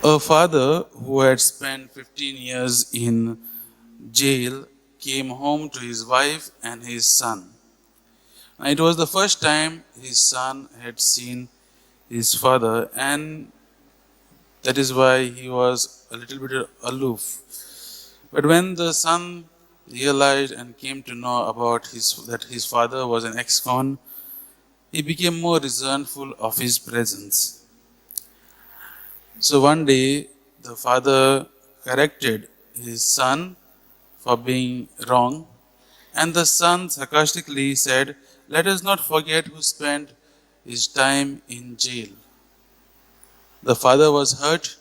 A father who had spent 15 years in jail came home to his wife and his son. It was the first time his son had seen his father, and that is why he was a little bit aloof. But when the son realized and came to know about that his father was an ex-con, he became more resentful of his presence. So one day, the father corrected his son for being wrong, and the son sarcastically said, "Let us not forget who spent his time in jail." The father was hurt,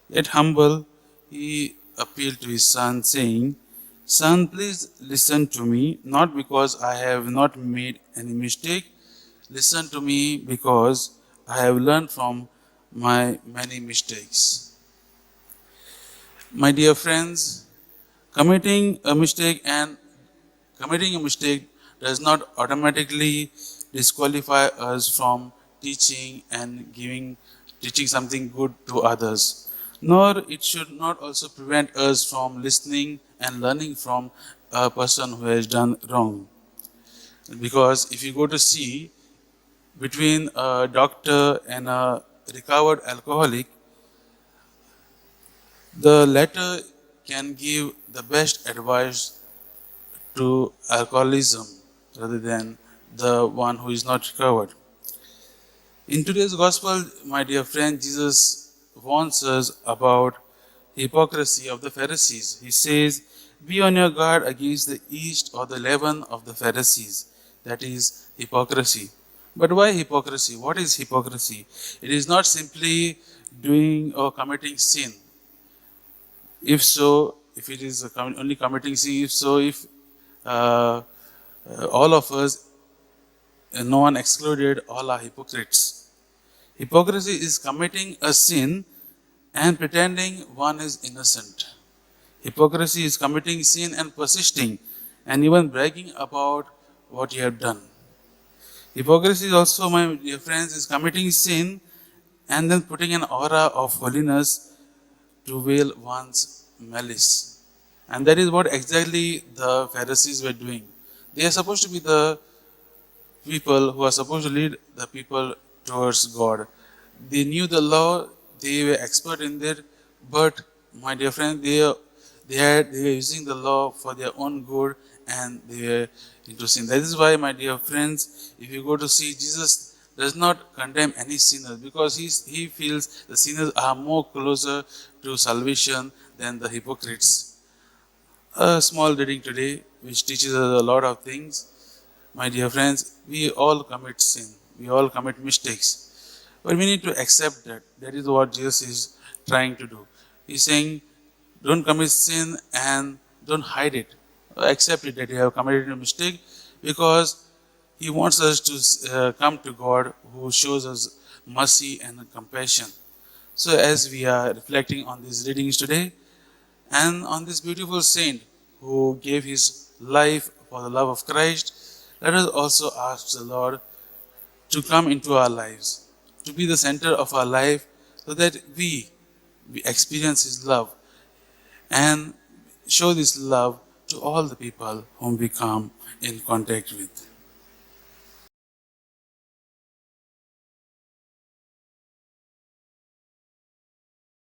yet humble. He appealed to his son, saying, "Son, please listen to me, not because I have not made any mistake. Listen to me because I have learned from my many mistakes." My dear friends, committing a mistake does not automatically disqualify us from teaching and teaching something good to others. Nor it should not also prevent us from listening and learning from a person who has done wrong. Because if you go to see between a doctor and a recovered alcoholic, the latter can give the best advice to alcoholism rather than the one who is not recovered. In today's gospel, my dear friend, Jesus warns us about hypocrisy of the Pharisees. He says, "Be on your guard against the yeast or the leaven of the Pharisees." That is hypocrisy. But why hypocrisy? What is hypocrisy? It is not simply doing or committing sin. If so, if it is only committing sin, if uh, all of us, no one excluded, all are hypocrites. Hypocrisy is committing a sin and pretending one is innocent. Hypocrisy is committing sin and persisting and even bragging about what you have done. Hypocrisy is also, my dear friends, is committing sin and then putting an aura of holiness to veil one's malice. And that is what exactly the Pharisees were doing. They are supposed to be the people who are supposed to lead the people towards God. They knew the law, they were expert in it, but my dear friend, they were using the law for their own good and they were into sin. That is why, my dear friends, if you go to see, Jesus does not condemn any sinners because he feels the sinners are more closer to salvation than the hypocrites. A small reading today which teaches us a lot of things. My dear friends, we all commit sin. We all commit mistakes. But we need to accept that. That is what Jesus is trying to do. He's saying, don't commit sin and don't hide it. Accept it that you have committed a mistake because He wants us to come to God who shows us mercy and compassion. So as we are reflecting on these readings today and on this beautiful saint who gave his life for the love of Christ, let us also ask the Lord to come into our lives, to be the center of our life so that we experience His love and show this love to all the people whom we come in contact with.